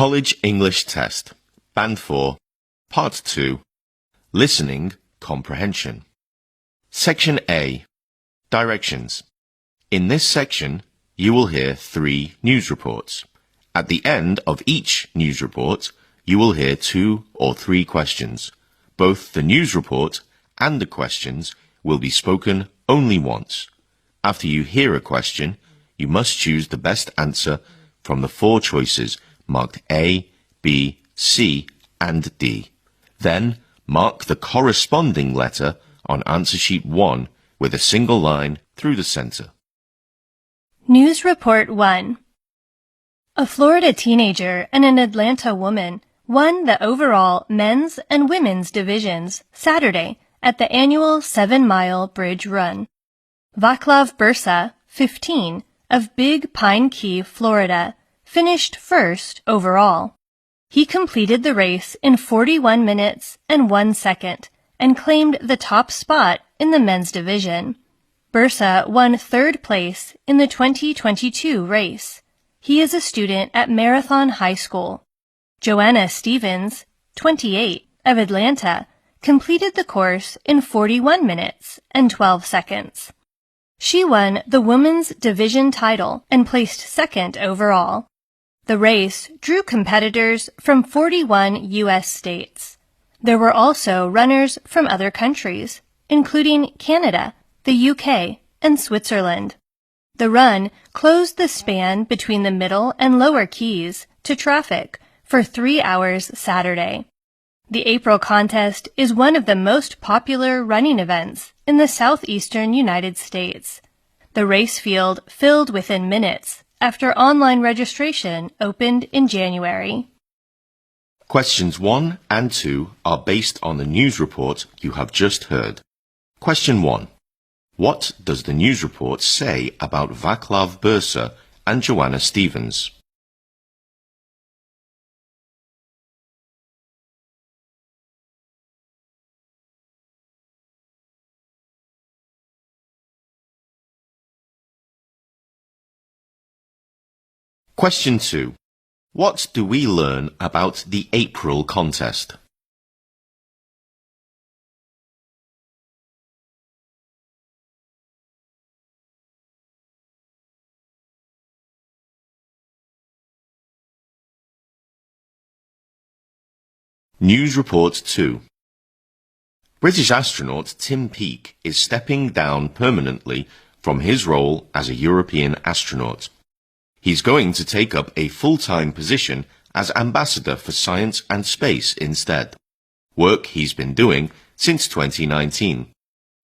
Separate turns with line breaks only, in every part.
College English Test, Band 4, Part 2, Listening Comprehension. Section A, Directions. In this section, you will hear 3 news reports. At the end of each news report, you will hear 2 or 3 questions. Both the news report and the questions will be spoken only once. After you hear a question, you must choose the best answer from the 4 choices marked A, B, C, and D. Then, mark the corresponding letter on answer sheet 1 with a single line through the center.
News Report 1. A Florida teenager and an Atlanta woman won the overall men's and women's divisions Saturday at the annual 7-mile bridge run. Vaclav Bursa, 15, of Big Pine Key, Florida, finished first overall. He completed the race in 41 minutes and 1 second and claimed the top spot in the men's division. Bursa won 3rd place in the 2022 race. He is a student at Marathon High School. Joanna Stevens, 28, of Atlanta, completed the course in 41 minutes and 12 seconds. She won the women's division title and placed 2nd overall. The race drew competitors from 41 U.S. states. There were also runners from other countries, including Canada, the UK, and Switzerland. The run closed the span between the middle and lower keys to traffic for 3 hours Saturday. The April contest is one of the most popular running events in the southeastern United States. The race field filled within minutes after online registration opened in January.
Questions 1 and 2 are based on the news report you have just heard. Question 1. What does the news report say about Vaclav Bursa and Joanna Stevens? Question 2. What do we learn about the April contest? News Report 2. British astronaut Tim Peake is stepping down permanently from his role as a European astronaut. He's going to take up a full-time position as Ambassador for Science and Space instead, work he's been doing since 2019.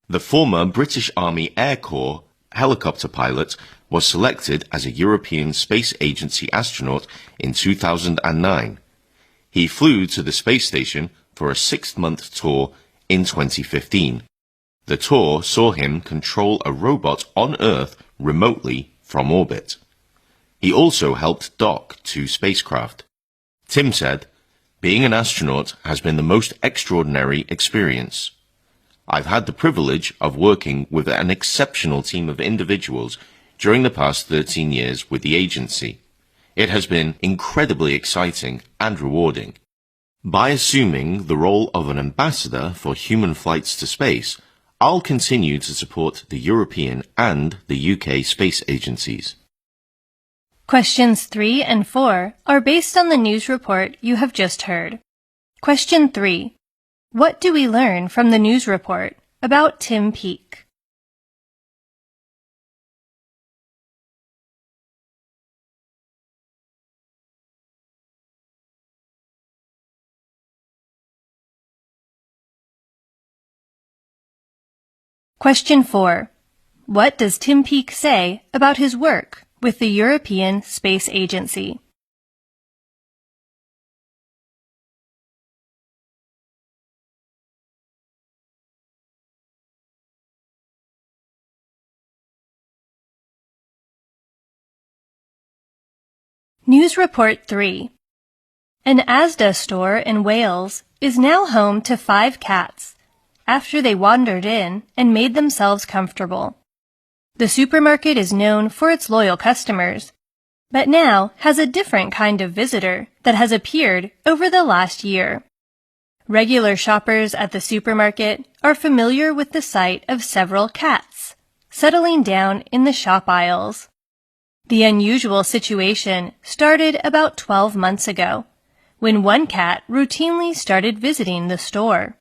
The former British Army Air Corps helicopter pilot was selected as a European Space Agency astronaut in 2009. He flew to the space station for a 6-month tour in 2015. The tour saw him control a robot on Earth remotely from orbit. He also helped dock 2 spacecraft. Tim said, "Being an astronaut has been the most extraordinary experience. I've had the privilege of working with an exceptional team of individuals during the past 13 years with the agency. It has been incredibly exciting and rewarding. By assuming the role of an ambassador for human flights to space, I'll continue to support the European and the UK space agencies."
Questions 3 and 4 are based on the news report you have just heard. Question 3. What do we learn from the news report about Tim Peake? Question 4. What does Tim Peake say about his work with the European Space Agency? News Report 3. An Asda store in Wales is now home to 5 cats after they wandered in and made themselves comfortable. The supermarket is known for its loyal customers. but now has a different kind of visitor that has appeared over the last year. Regular shoppers at the supermarket are familiar with the sight of several cats settling down in the shop aisles. The unusual situation started about 12 months ago, when one cat routinely started visiting the store.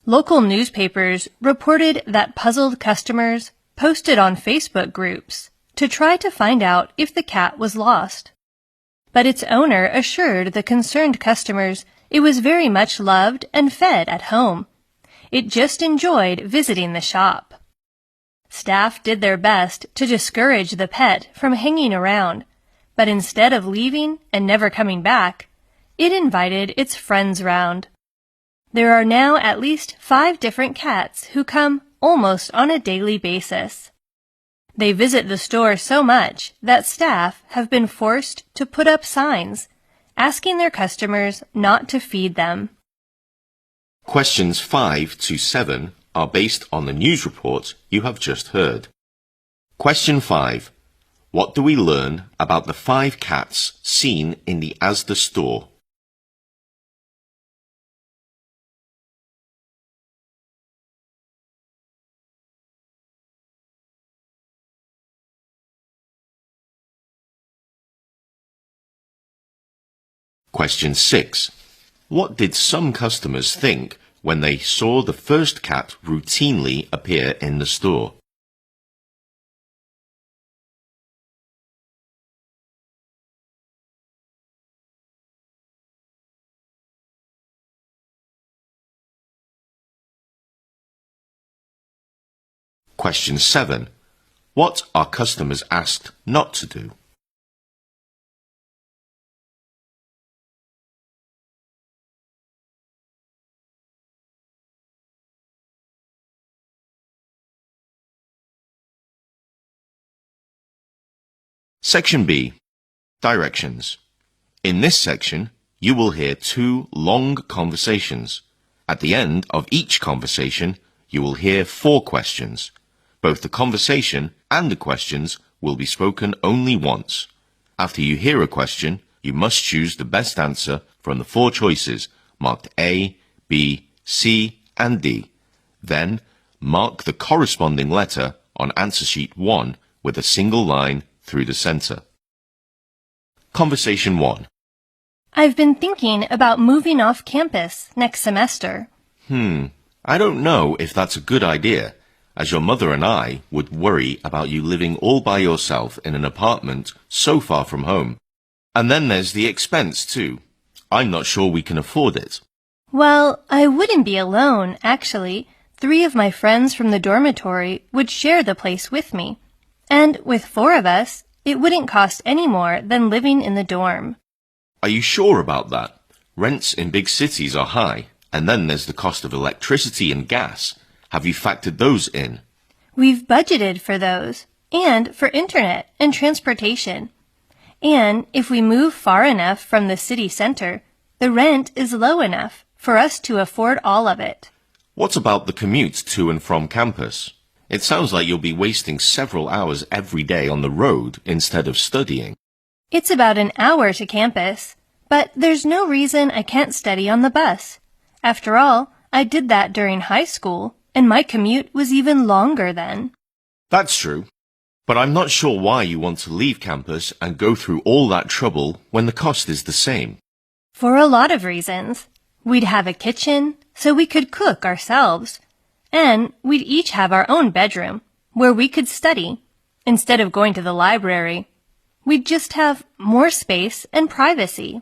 Local newspapers reported that puzzled customers posted on Facebook groups to try to find out if the cat was lost. But its owner assured the concerned customers it was very much loved and fed at home. It just enjoyed visiting the shop. Staff did their best to discourage the pet from hanging around, but instead of leaving and never coming back, it invited its friends round. There are now at least 5 different cats who come almost on a daily basis. They visit the store so much that staff have been forced to put up signs asking their customers not to feed them.
Questions 5 to 7 are based on the news report you have just heard. Question 5. What do we learn about the 5 cats seen in the Asda store? Question 6. What did some customers think when they saw the first cat routinely appear in the store? Question 7. What are customers asked not to do? Section B. Directions. In this section, you will hear 2 long conversations. At the end of each conversation, you will hear 4 questions. Both the conversation and the questions will be spoken only once. After you hear a question, you must choose the best answer from the 4 choices marked A, B, C, and D. Then, mark the corresponding letter on answer sheet 1 with a single line through the center. Conversation 1.
I've been thinking about moving off campus next semester.
I don't know if that's a good idea, as your mother and I would worry about you living all by yourself in an apartment so far from home. And then there's the expense too. I'm not sure we can afford it.
Well, I wouldn't be alone, actually. 3 of my friends from the dormitory would share the place with me. And with 4 of us, it wouldn't cost any more than living in the dorm.
Are you sure about that? Rents in big cities are high, and then there's the cost of electricity and gas. Have you factored those in?
We've budgeted for those, and for internet and transportation. And if we move far enough from the city center, the rent is low enough for us to afford all of it.
What about the commute to and from campus? It sounds like you'll be wasting several hours every day on the road instead of studying.
It's about an hour to campus, but there's no reason I can't study on the bus. After all, I did that during high school, and my commute was even longer then.
That's true, but I'm not sure why you want to leave campus and go through all that trouble when the cost is the same.
For a lot of reasons. We'd have a kitchen, so we could cook ourselves. And we'd each have our own bedroom, where we could study, instead of going to the library. We'd just have more space and privacy.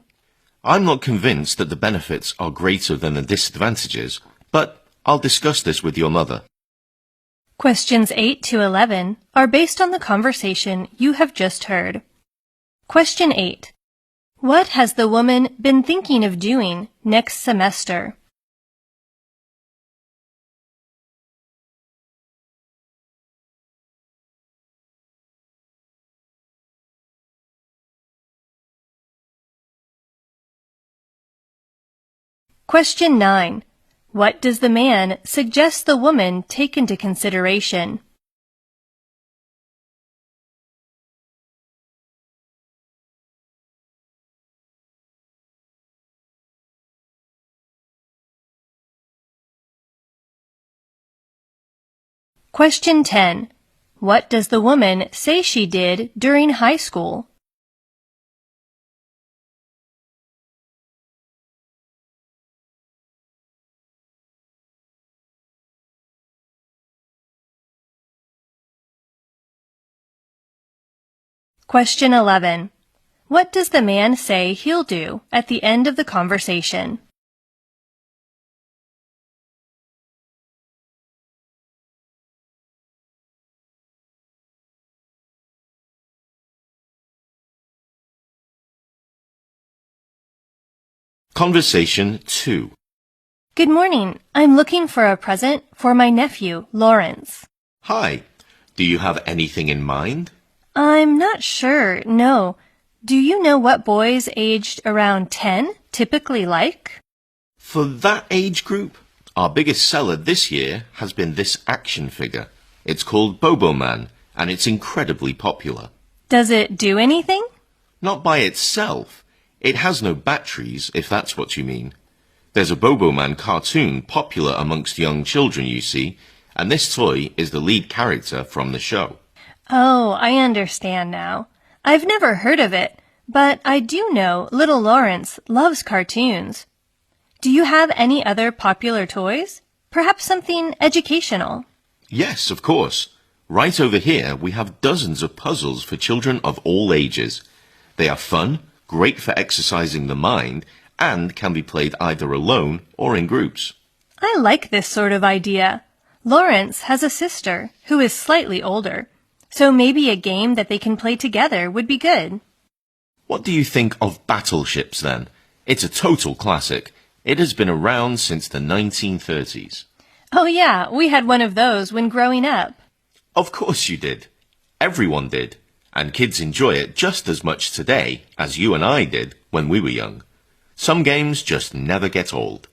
I'm not convinced that the benefits are greater than the disadvantages, but I'll discuss this with your mother.
Questions 8 to 11 are based on the conversation you have just heard. Question 8. What has the woman been thinking of doing next semester? Question 9. What does the man suggest the woman take into consideration? Question 10. What does the woman say she did during high school? Question 11. What does the man say he'll do at the end of the conversation?
Conversation 2.
Good morning. I'm looking for a present for my nephew, Lawrence.
Hi. Do you have anything in mind?
I'm not sure, no. Do you know what boys aged around 10 typically like?
For that age group, our biggest seller this year has been this action figure. It's called Bobo Man, and it's incredibly popular.
Does it do anything?
Not by itself. It has no batteries, if that's what you mean. There's a Bobo Man cartoon popular amongst young children, you see, and this toy is the lead character from the show.
Oh, I understand now. I've never heard of it, but I do know little Lawrence loves cartoons. Do you have any other popular toys? Perhaps something educational?
Yes, of course. Right over here, we have dozens of puzzles for children of all ages. They are fun, great for exercising the mind, and can be played either alone or in groups.
I like this sort of idea. Lawrence has a sister who is slightly older, so maybe a game that they can play together would be good.
What do you think of battleships, then? It's a total classic. It has been around since the 1930s.
Oh yeah, we had one of those when growing up.
Of course you did. Everyone did. And kids enjoy it just as much today as you and I did when we were young. Some games just never get old.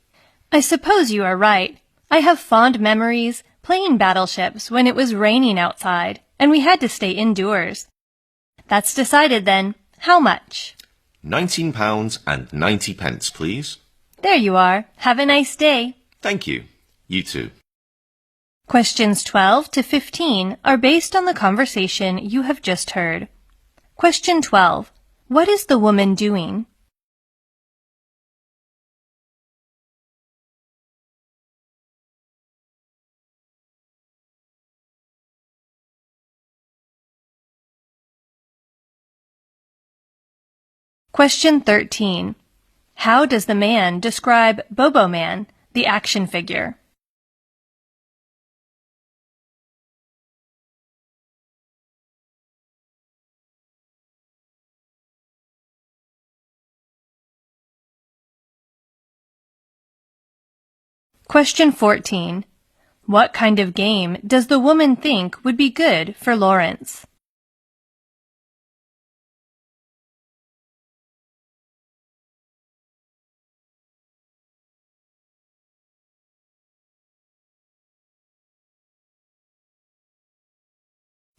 I suppose you are right. I have fond memories playing battleships when it was raining outside and we had to stay indoors. That's decided then. How much?
£19.90, please.
There you are. Have a nice day.
Thank you. You too.
Questions 12 to 15 are based on the conversation you have just heard. Question 12. What is the woman doing? Question 13. How does the man describe Bobo Man, the action figure? Question 14. What kind of game does the woman think would be good for Lawrence?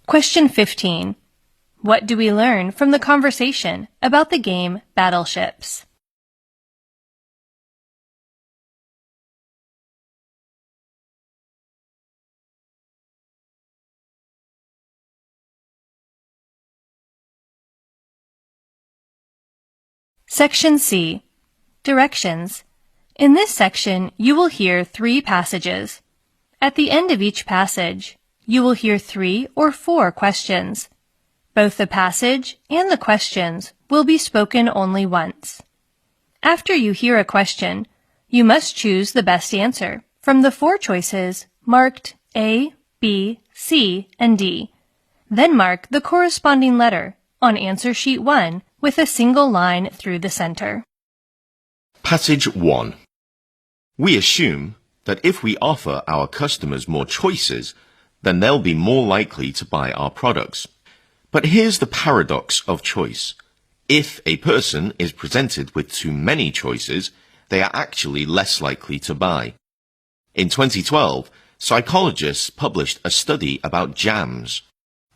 Question 15. What do we learn from the conversation about the game Battleships? Section C. Directions. In this section, you will hear 3 passages. At the end of each passage, you will hear 3 or 4 questions. Both the passage and the questions will be spoken only once. After you hear a question, you must choose the best answer from the 4 choices marked A, B, C, and D. Then mark the corresponding letter on answer sheet 1 with a single line through the center.
Passage 1. We assume that if we offer our customers more choices, then they'll be more likely to buy our products. But here's the paradox of choice. If a person is presented with too many choices, they are actually less likely to buy. In 2012, psychologists published a study about jams.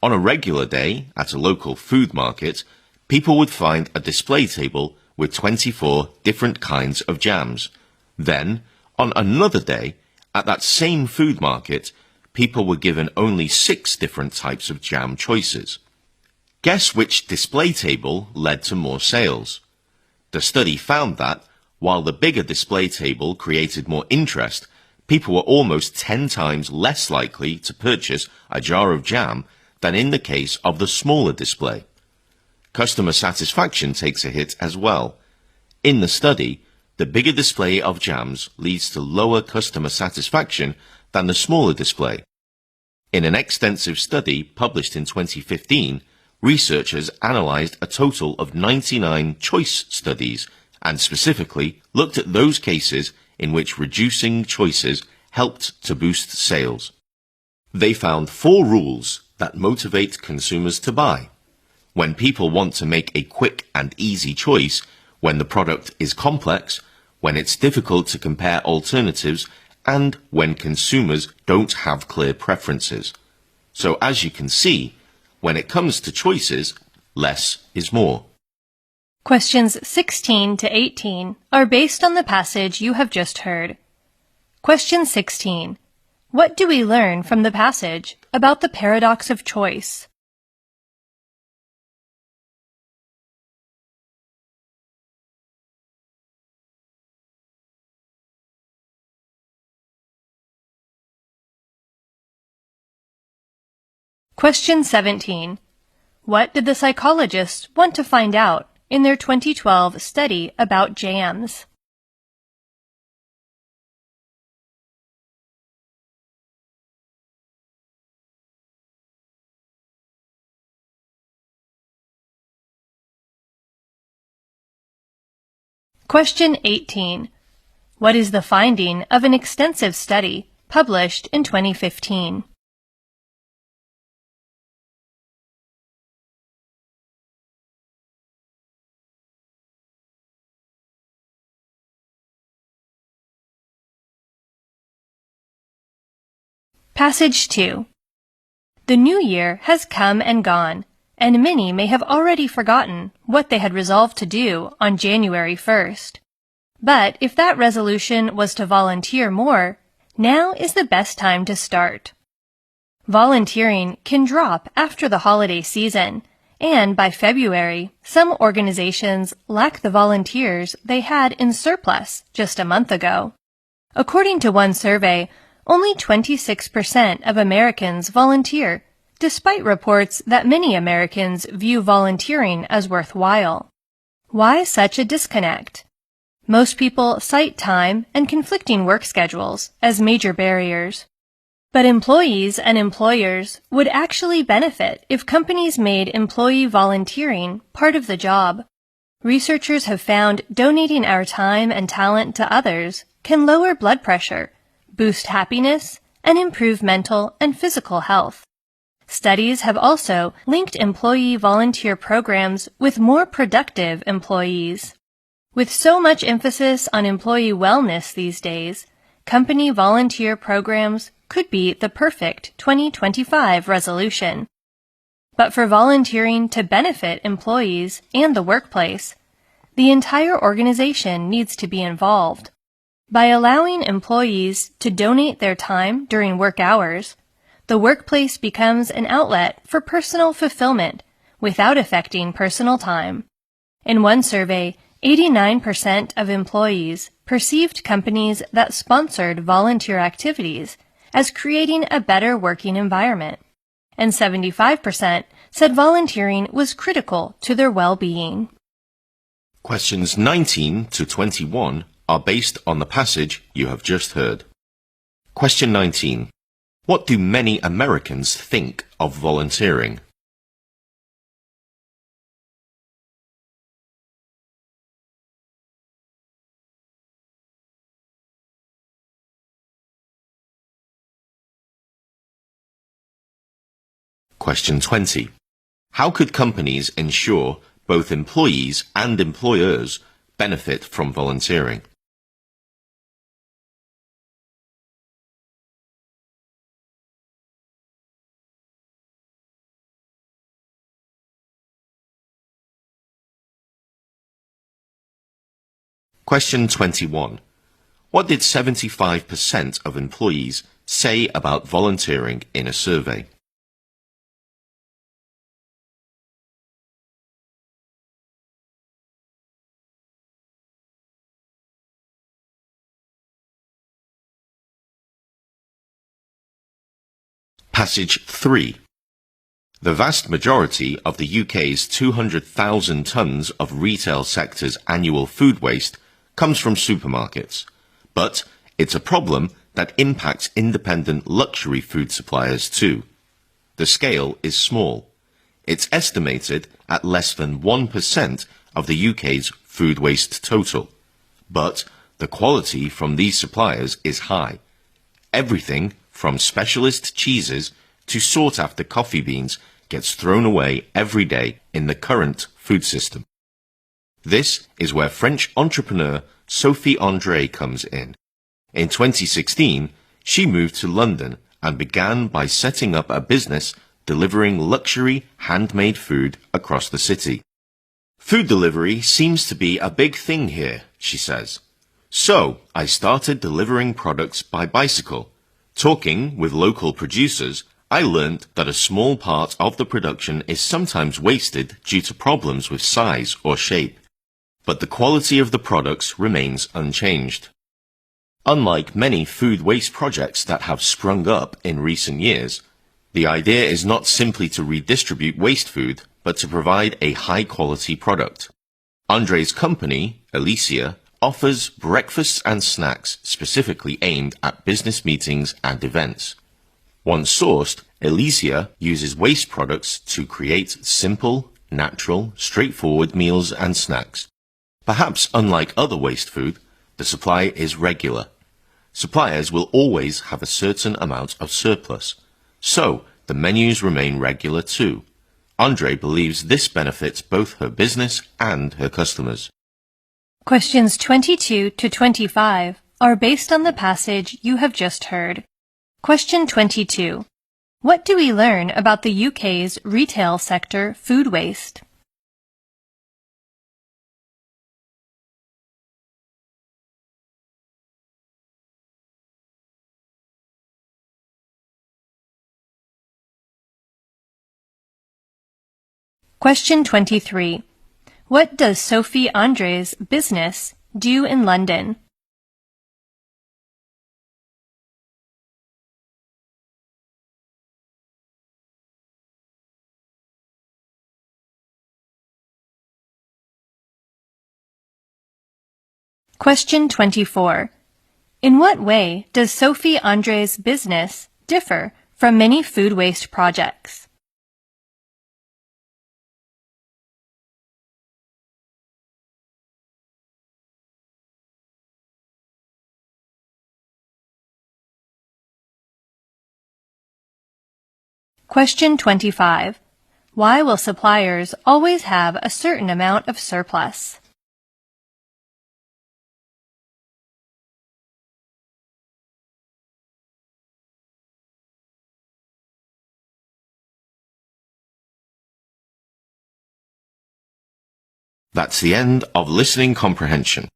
On a regular day at a local food market, people would find a display table with 24 different kinds of jams. Then, on another day, at that same food market, people were given only 6 different types of jam choices. Guess which display table led to more sales? The study found that, while the bigger display table created more interest, people were almost 10 times less likely to purchase a jar of jam than in the case of the smaller display. Customer satisfaction takes a hit as well. In the study, the bigger display of jams leads to lower customer satisfaction than the smaller display. In an extensive study published in 2015, researchers analyzed a total of 99 choice studies and specifically looked at those cases in which reducing choices helped to boost sales. They found 4 rules that motivate consumers to buy. When people want to make a quick and easy choice, when the product is complex, when it's difficult to compare alternatives, and when consumers don't have clear preferences. So as you can see, when it comes to choices, less is more.
Questions 16 to 18 are based on the passage you have just heard. Question 16. What do we learn from the passage about the paradox of choice? Question 17. What did the psychologists want to find out in their 2012 study about jams? Question 18. What is the finding of an extensive study published in 2015? Passage 2. The new year has come and gone, and many may have already forgotten what they had resolved to do on January 1st. But if that resolution was to volunteer more, now is the best time to start. Volunteering can drop after the holiday season, and by February, some organizations lack the volunteers they had in surplus just a month ago. According to one survey, only 26% of Americans volunteer, despite reports that many Americans view volunteering as worthwhile. Why such a disconnect? Most people cite time and conflicting work schedules as major barriers. But employees and employers would actually benefit if companies made employee volunteering part of the job. Researchers have found donating our time and talent to others can lower blood pressure, boost happiness, and improve mental and physical health. Studies have also linked employee volunteer programs with more productive employees. With so much emphasis on employee wellness these days, company volunteer programs could be the perfect 2025 resolution. But for volunteering to benefit employees and the workplace, the entire organization needs to be involved. By allowing employees to donate their time during work hours, the workplace becomes an outlet for personal fulfillment without affecting personal time. In one survey, 89% of employees perceived companies that sponsored volunteer activities as creating a better working environment, and 75% said volunteering was critical to their well-being.
Questions 19 to 21 are based on the passage you have just heard. Question 19. What do many Americans think of volunteering? Question 20. How could companies ensure both employees and employers benefit from volunteering? Question 21. What did 75% of employees say about volunteering in a survey? Passage 3. The vast majority of the UK's 200,000 tonnes of retail sector's annual food waste comes from supermarkets, but it's a problem that impacts independent luxury food suppliers too. The scale is small. It's estimated at less than 1% of the UK's food waste total. But the quality from these suppliers is high. Everything from specialist cheeses to sought-after coffee beans gets thrown away every day in the current food system. This is where French entrepreneur Sophie André comes in. In 2016, she moved to London and began by setting up a business delivering luxury handmade food across the city. Food delivery seems to be a big thing here, she says. So I started delivering products by bicycle. Talking with local producers, I learned that a small part of the production is sometimes wasted due to problems with size or shape, but the quality of the products remains unchanged. Unlike many food waste projects that have sprung up in recent years, the idea is not simply to redistribute waste food, but to provide a high-quality product. Andre's company, Alicia, offers breakfasts and snacks specifically aimed at business meetings and events. Once sourced, Alicia uses waste products to create simple, natural, straightforward meals and snacks. Perhaps unlike other waste food, the supply is regular. Suppliers will always have a certain amount of surplus, so the menus remain regular too. Andre believes this benefits both her business and her customers.
Questions 22 to 25 are based on the passage you have just heard. Question 22. What do we learn about the UK's retail sector food waste? Question 23. What does Sophie André's business do in London? Question 24. In what way does Sophie André's business differ from many food waste projects? Question 25. Why will suppliers always have a certain amount of surplus?
That's the end of listening comprehension.